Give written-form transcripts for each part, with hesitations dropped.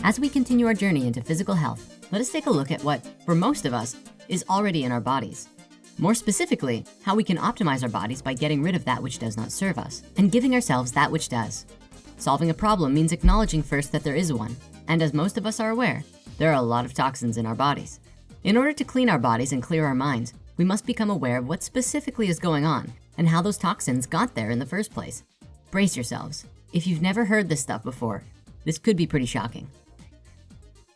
As we continue our journey into physical health, let us take a look at what, for most of us, is already in our bodies. More specifically, how we can optimize our bodies by getting rid of that which does not serve us and giving ourselves that which does. Solving a problem means acknowledging first that there is one. And as most of us are aware, there are a lot of toxins in our bodies. In order to clean our bodies and clear our minds, we must become aware of what specifically is going on and how those toxins got there in the first place. Brace yourselves. If you've never heard this stuff before, this could be pretty shocking.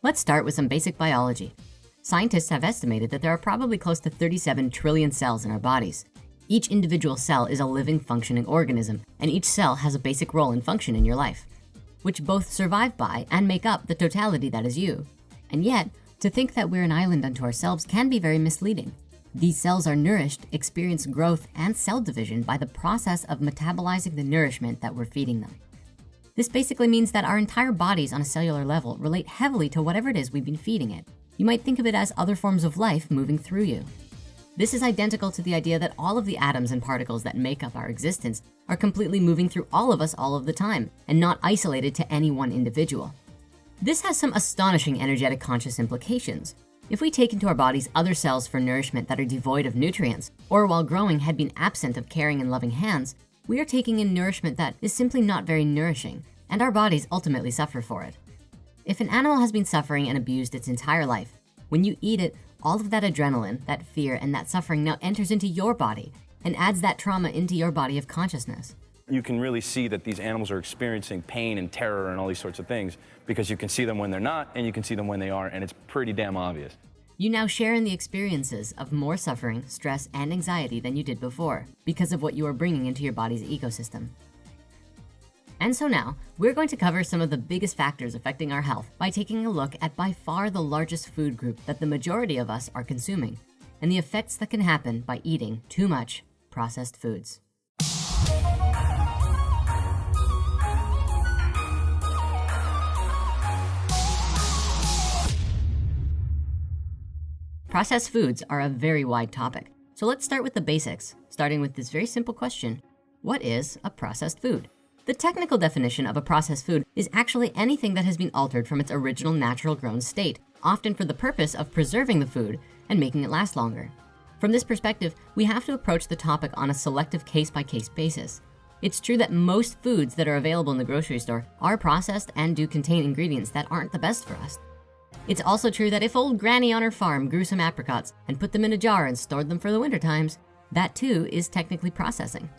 Let's start with some basic biology. Scientists have estimated that there are probably close to 37 trillion cells in our bodies. Each individual cell is a living, functioning organism, and each cell has a basic role and function in your life, which both survive by and make up the totality that is you. And yet, to think that we're an island unto ourselves can be very misleading. These cells are nourished, experience growth and cell division by the process of metabolizing the nourishment that we're feeding them. This basically means that our entire bodies on a cellular level relate heavily to whatever it is we've been feeding it. You might think of it as other forms of life moving through you. This is identical to the idea that all of the atoms and particles that make up our existence are completely moving through all of us all of the time and not isolated to any one individual. This has some astonishing energetic conscious implications. If we take into our bodies other cells for nourishment that are devoid of nutrients, or while growing had been absent of caring and loving hands, we are taking in nourishment that is simply not very nourishing, and our bodies ultimately suffer for it. If an animal has been suffering and abused its entire life, when you eat it, all of that adrenaline, that fear, and that suffering now enters into your body and adds that trauma into your body of consciousness. You can really see that these animals are experiencing pain and terror and all these sorts of things because you can see them when they're not and you can see them when they are, and it's pretty damn obvious. You now share in the experiences of more suffering, stress, and anxiety than you did before because of what you are bringing into your body's ecosystem. And so now, we're going to cover some of the biggest factors affecting our health by taking a look at by far the largest food group that the majority of us are consuming and the effects that can happen by eating too much processed foods. Processed foods are a very wide topic. So let's start with the basics, starting with this very simple question. What is a processed food? The technical definition of a processed food is actually anything that has been altered from its original natural grown state, often for the purpose of preserving the food and making it last longer. From this perspective, we have to approach the topic on a selective case-by-case basis. It's true that most foods that are available in the grocery store are processed and do contain ingredients that aren't the best for us. It's also true that if old granny on her farm grew some apricots and put them in a jar and stored them for the winter times, that too is technically processing.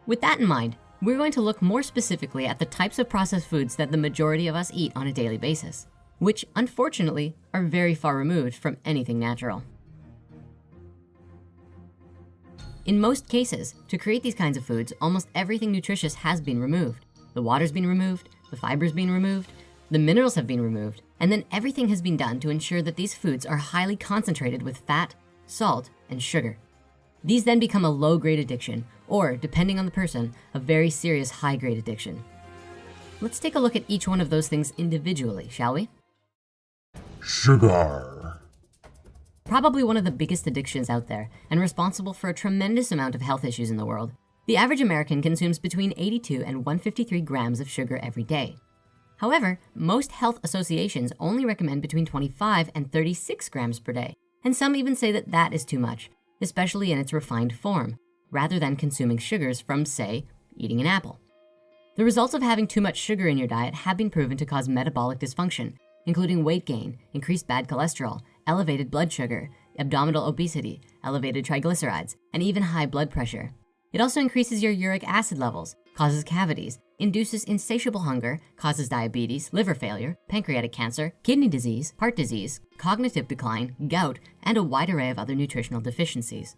With that in mind, we're going to look more specifically at the types of processed foods that the majority of us eat on a daily basis, which unfortunately are very far removed from anything natural. In most cases, to create these kinds of foods, almost everything nutritious has been removed. The water's been removed, the fiber's been removed, the minerals have been removed, and then everything has been done to ensure that these foods are highly concentrated with fat, salt, and sugar. These then become a low-grade addiction, or depending on the person, a very serious high-grade addiction. Let's take a look at each one of those things individually, shall we? Sugar. Probably one of the biggest addictions out there and responsible for a tremendous amount of health issues in the world. The average American consumes between 82 and 153 grams of sugar every day. However, most health associations only recommend between 25 and 36 grams per day, and some even say that that is too much, especially in its refined form, rather than consuming sugars from, say, eating an apple. The results of having too much sugar in your diet have been proven to cause metabolic dysfunction, including weight gain, increased bad cholesterol, elevated blood sugar, abdominal obesity, elevated triglycerides, and even high blood pressure. It also increases your uric acid levels, causes cavities, induces insatiable hunger, causes diabetes, liver failure, pancreatic cancer, kidney disease, heart disease, cognitive decline, gout, and a wide array of other nutritional deficiencies.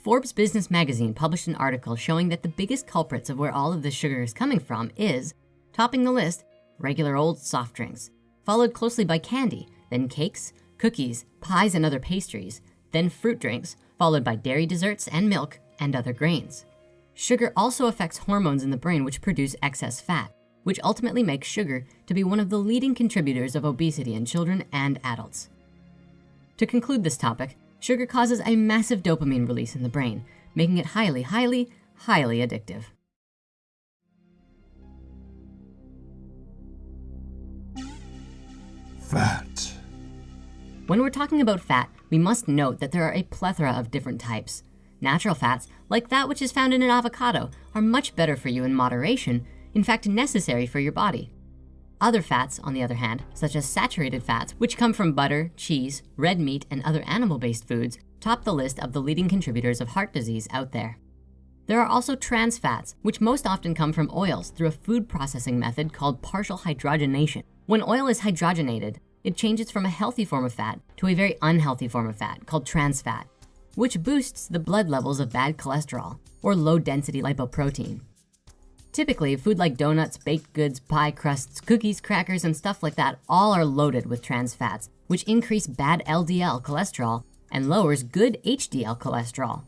Forbes Business Magazine published an article showing that the biggest culprits of where all of this sugar is coming from is, topping the list, regular old soft drinks, followed closely by candy, then cakes, cookies, pies, and other pastries, then fruit drinks, followed by dairy desserts and milk and other grains. Sugar also affects hormones in the brain which produce excess fat, which ultimately makes sugar to be one of the leading contributors of obesity in children and adults. To conclude this topic, sugar causes a massive dopamine release in the brain, making it highly addictive. When we're talking about fat, we must note that there are a plethora of different types. Natural fats, like that which is found in an avocado, are much better for you in moderation, in fact necessary for your body. Other fats, on the other hand, such as saturated fats, which come from butter, cheese, red meat, and other animal-based foods, top the list of the leading contributors of heart disease out there. There are also trans fats, which most often come from oils through a food processing method called partial hydrogenation. When oil is hydrogenated, it changes from a healthy form of fat to a very unhealthy form of fat called trans fat, which boosts the blood levels of bad cholesterol or low-density lipoprotein. Typically, food like donuts, baked goods, pie crusts, cookies, crackers, and stuff like that all are loaded with trans fats, which increase bad LDL cholesterol and lowers good HDL cholesterol.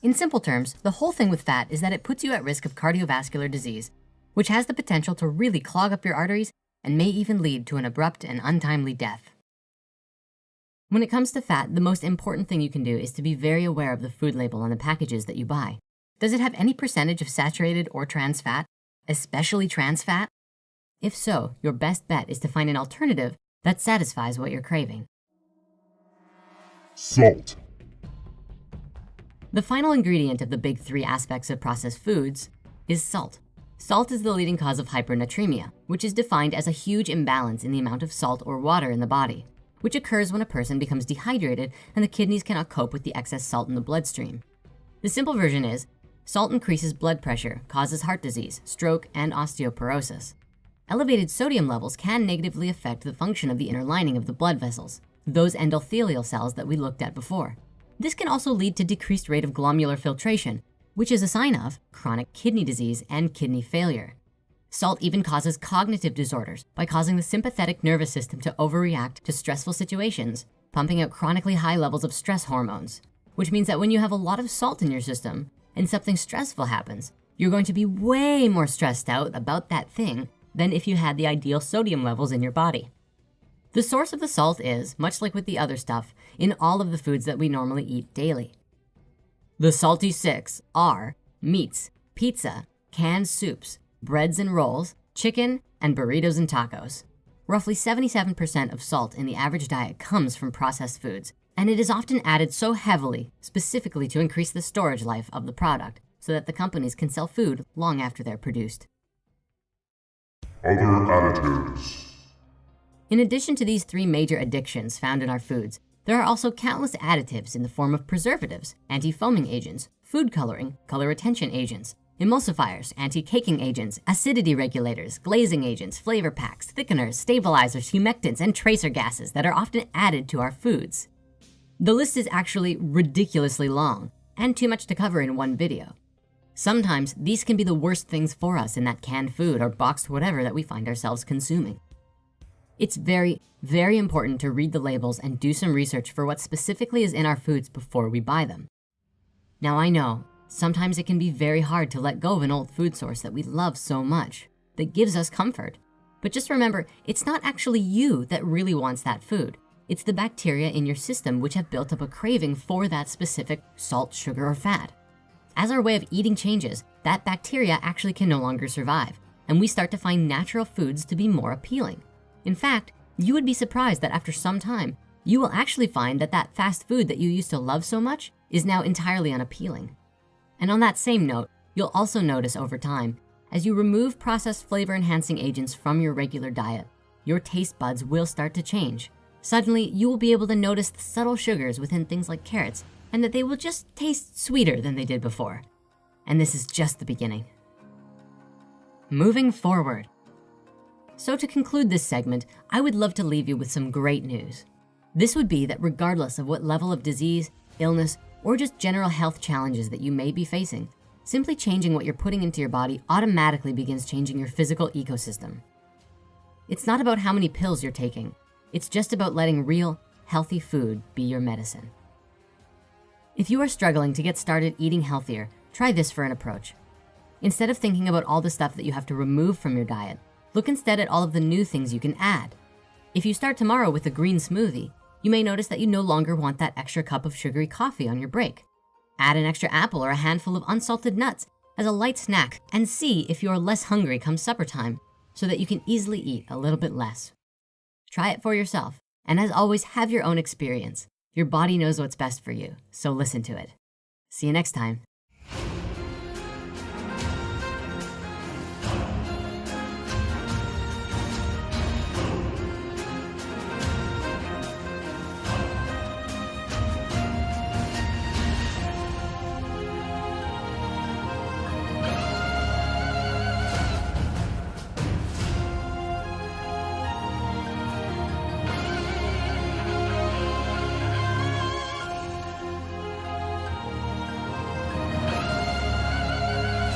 In simple terms, the whole thing with fat is that it puts you at risk of cardiovascular disease, which has the potential to really clog up your arteries and may even lead to an abrupt and untimely death. When it comes to fat, the most important thing you can do is to be very aware of the food label on the packages that you buy. Does it have any percentage of saturated or trans fat, especially trans fat? If so, your best bet is to find an alternative that satisfies what you're craving. Salt. The final ingredient of the big three aspects of processed foods is salt. Salt is the leading cause of hypernatremia, which is defined as a huge imbalance in the amount of salt or water in the body, which occurs when a person becomes dehydrated and the kidneys cannot cope with the excess salt in the bloodstream. The simple version is, salt increases blood pressure, causes heart disease, stroke, and osteoporosis. Elevated sodium levels can negatively affect the function of the inner lining of the blood vessels, those endothelial cells that we looked at before. This can also lead to decreased rate of glomerular filtration, which is a sign of chronic kidney disease and kidney failure. Salt even causes cognitive disorders by causing the sympathetic nervous system to overreact to stressful situations, pumping out chronically high levels of stress hormones, which means that when you have a lot of salt in your system and something stressful happens, you're going to be way more stressed out about that thing than if you had the ideal sodium levels in your body. The source of the salt is, much like with the other stuff, in all of the foods that we normally eat daily. The salty six are meats, pizza, canned soups, breads and rolls, chicken, and burritos and tacos. Roughly 77% of salt in the average diet comes from processed foods, and it is often added so heavily, specifically to increase the storage life of the product, so that the companies can sell food long after they're produced. Other additives. In addition to these three major addictions found in our foods, there are also countless additives in the form of preservatives, anti-foaming agents, food coloring, color retention agents, emulsifiers, anti-caking agents, acidity regulators, glazing agents, flavor packs, thickeners, stabilizers, humectants, and tracer gases that are often added to our foods. The list is actually ridiculously long and too much to cover in one video. Sometimes these can be the worst things for us in that canned food or boxed whatever that we find ourselves consuming. It's very, very important to read the labels and do some research for what specifically is in our foods before we buy them. Now I know, sometimes it can be very hard to let go of an old food source that we love so much, that gives us comfort. But just remember, it's not actually you that really wants that food. It's the bacteria in your system which have built up a craving for that specific salt, sugar, or fat. As our way of eating changes, that bacteria actually can no longer survive, and we start to find natural foods to be more appealing. In fact, you would be surprised that after some time, you will actually find that that fast food that you used to love so much is now entirely unappealing. And on that same note, you'll also notice over time, as you remove processed flavor enhancing agents from your regular diet, your taste buds will start to change. Suddenly, you will be able to notice the subtle sugars within things like carrots, and that they will just taste sweeter than they did before. And this is just the beginning. Moving forward. So to conclude this segment, I would love to leave you with some great news. This would be that regardless of what level of disease, illness, or just general health challenges that you may be facing, simply changing what you're putting into your body automatically begins changing your physical ecosystem. It's not about how many pills you're taking. It's just about letting real, healthy food be your medicine. If you are struggling to get started eating healthier, try this for an approach. Instead of thinking about all the stuff that you have to remove from your diet, look instead at all of the new things you can add. If you start tomorrow with a green smoothie, you may notice that you no longer want that extra cup of sugary coffee on your break. Add an extra apple or a handful of unsalted nuts as a light snack and see if you're less hungry come supper time so that you can easily eat a little bit less. Try it for yourself And as always, have your own experience. Your body knows what's best for you, so listen to it. See you next time.